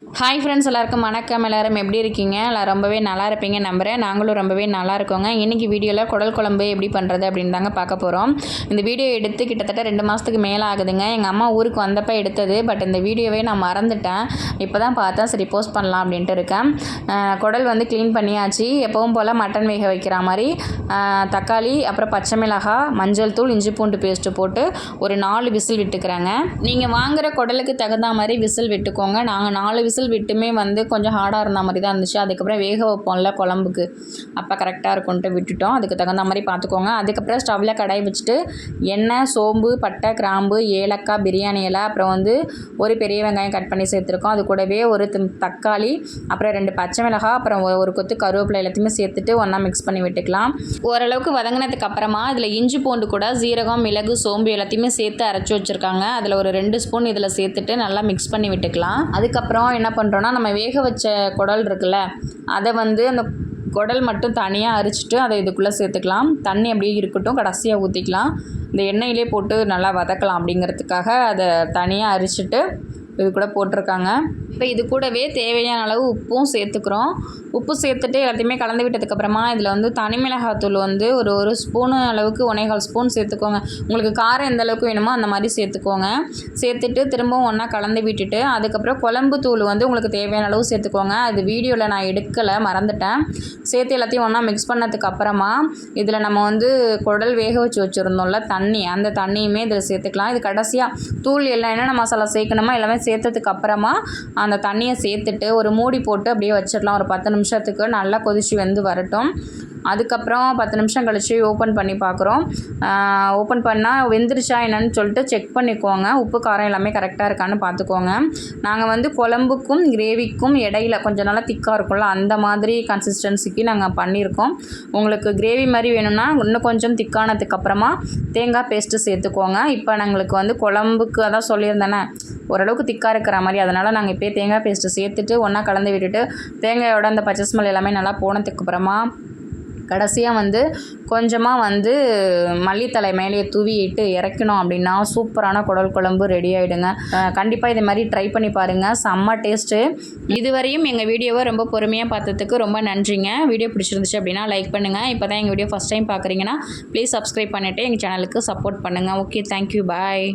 Hi friends, எல்லாருக்கும் வணக்கம். எல்லோரும் எப்படி இருக்கீங்க? ரொம்பவே நல்லா இருப்பீங்க நம்புகிறேன். நாங்களும் ரொம்பவே நல்லா இருக்கோங்க. இன்றைக்கி வீடியோவில் குடல் குழம்பு எப்படி பண்ணுறது அப்படின்னு தாங்க பார்க்க போகிறோம். இந்த வீடியோ எடுத்து கிட்டத்தட்ட 2 மாதத்துக்கு மேலே ஆகுதுங்க. எங்கள் அம்மா ஊருக்கு வந்தப்போ எடுத்தது. பட் இந்த வீடியோவே நான் மறந்துட்டேன். இப்போ தான் பார்த்தா சரி போஸ்ட் பண்ணலாம் அப்படின்ட்டு இருக்கேன். குடல் வந்து க்ளீன் பண்ணியாச்சு. எப்பவும் போல் மட்டன் வேக வைக்கிற மாதிரி தக்காளி, அப்புறம் பச்சை மிளகாய், மஞ்சள் தூள், இஞ்சி பூண்டு பேஸ்ட்டு போட்டு ஒரு 4 விசில் விட்டுக்கிறேங்க. நீங்கள் வாங்குகிற குடலுக்கு தகுந்த மாதிரி விசில் விட்டுக்கோங்க. நாங்கள் 4 விசில் விட்டுமே வந்து கொஞ்சம் ஹார்டாக இருந்த மாதிரி தான் இருந்துச்சு. அதுக்கப்புறம் வேக வைப்போம்ல குழம்புக்கு, அப்போ கரெக்டாக இருக்கும்ன்ட்டு விட்டுட்டோம். அதுக்கு தகுந்த மாதிரி பார்த்துக்கோங்க. அதுக்கப்புறம் ஸ்டவ்வில் கடாய் வச்சுட்டு எண்ணெய், சோம்பு, பட்டை, கிராம்பு, ஏலக்காய், பிரியாணி இலை, அப்புறம் வந்து ஒரு பெரிய வெங்காயம் கட் பண்ணி சேர்த்துருக்கோம். அது கூடவே ஒரு தக்காளி, அப்புறம் 2 பச்சை மிளகாய், அப்புறம் ஒரு கொத்து கருவேப்பிலை எல்லாத்தையுமே சேர்த்துட்டு ஒன்றா மிக்ஸ் பண்ணி விட்டுக்கலாம். ஓரளவுக்கு வதங்கினதுக்கு அப்புறமா இதில் இஞ்சி பூண்டு கூட சீரகம், மிளகு, சோம்பு எல்லாத்தையுமே சேர்த்து அரைச்சி வச்சுருக்காங்க. அதில் ஒரு 2 ஸ்பூன் இதில் சேர்த்துட்டு நல்லா மிக்ஸ் பண்ணி விட்டுக்கலாம். அதுக்கப்புறம் என்ன பண்ணுறோன்னா, நம்ம வேக வச்ச குடல் இருக்குல்ல, அதை வந்து அந்த குடல் மட்டும் தனியாக அரிச்சிட்டு அதை இதுக்குள்ளே சேர்த்துக்கலாம். தண்ணி அப்படியே இருக்கட்டும், கடைசியாக ஊற்றிக்கலாம். இந்த எண்ணெயிலே போட்டு நல்லா வதக்கலாம் அப்படிங்கிறதுக்காக அதை தனியாக அரிச்சிட்டு இது கூட போட்டிருக்காங்க. இப்போ இது கூடவே தேவையான அளவு உப்பும் சேர்த்துக்கிறோம். உப்பு சேர்த்துட்டு எல்லாத்தையுமே கலந்து விட்டதுக்கப்புறமா இதில் வந்து தனி மிளகாத்தூள் வந்து ஒரு ஸ்பூனு அளவுக்கு 1.25 ஸ்பூன் சேர்த்துக்கோங்க. உங்களுக்கு காரம் எந்த அளவுக்கு வேணுமோ அந்த மாதிரி சேர்த்துக்கோங்க. சேர்த்துட்டு திரும்பவும் ஒன்றா கலந்து விட்டுட்டு அதுக்கப்புறம் குழம்பு தூள் வந்து உங்களுக்கு தேவையான அளவு சேர்த்துக்கோங்க. அது வீடியோவில் நான் எடுக்கலை, மறந்துட்டேன். சேர்த்து எல்லாத்தையும் ஒன்றா மிக்ஸ் பண்ணதுக்கு அப்புறமா இதில் நம்ம வந்து குடல் வேக வச்சு வச்சுருந்தோம்ல தண்ணி, அந்த தண்ணியுமே இதில் சேர்த்துக்கலாம். இது கடைசியாக தூள் எல்லாம் என்னென்ன மசாலா சேர்க்கணுமோ எல்லாமே சேர்த்ததுக்கு அப்புறமா அந்த தண்ணியை சேர்த்துட்டு ஒரு மூடி போட்டு அப்படியே வச்சிடலாம். ஒரு 10 நிமிஷத்துக்கு நல்லா கொதிச்சு வெந்து வரட்டும். அதுக்கப்புறம் 10 நிமிஷம் கழித்து ஓப்பன் பண்ணி பார்க்குறோம். ஓப்பன் பண்ணால் வெந்துருச்சா என்னன்னு சொல்லிட்டு செக் பண்ணிக்கோங்க. உப்பு காரம் எல்லாமே கரெக்டாக இருக்கான்னு பார்த்துக்கோங்க. நாங்கள் வந்து குழம்புக்கும் கிரேவிக்கும் இடையில கொஞ்சம் நல்லா திக்காக இருக்கும்ல, அந்த மாதிரி கன்சிஸ்டன்சிக்கு நாங்கள் பண்ணியிருக்கோம். உங்களுக்கு கிரேவி மாதிரி வேணும்னா இன்னும் கொஞ்சம் திக்கானதுக்கப்புறமா தேங்காய் பேஸ்ட்டு சேர்த்துக்கோங்க. இப்போ நாங்களுக்கு வந்து குழம்புக்கு அதான் சொல்லியிருந்தேனே ஓரளவுக்கு திக்காக இருக்கிற மாதிரி, அதனால் நாங்கள் இப்போயே தேங்காய் பேஸ்ட்டு சேர்த்துட்டு ஒன்றா கலந்து விட்டுட்டு தேங்காயோட அந்த பச்சை ஸ்மெல் எல்லாமே நல்லா போனதுக்கப்புறமா கடைசியாக வந்து கொஞ்சமாக வந்து மல்லித்தலை மேலேயே தூவிட்டு இறக்கணும் அப்படின்னா சூப்பரான குடல் குழம்பு ரெடி ஆகிடுங்க. கண்டிப்பாக இதே மாதிரி ட்ரை பண்ணி பாருங்கள், செம்ம டேஸ்ட்டு. இதுவரையும் எங்கள் வீடியோவை ரொம்ப பொறுமையாக பார்த்ததுக்கு ரொம்ப நன்றிங்க. வீடியோ பிடிச்சிருந்துச்சு அப்படின்னா லைக் பண்ணுங்கள். இப்போ தான் எங்கள் வீடியோ ஃபஸ்ட் டைம் பார்க்குறீங்கன்னா ப்ளீஸ் சப்ஸ்கிரைப் பண்ணிவிட்டு எங்கள் சேனலுக்கு சப்போர்ட் பண்ணுங்கள். ஓகே, தேங்க்யூ, பாய்.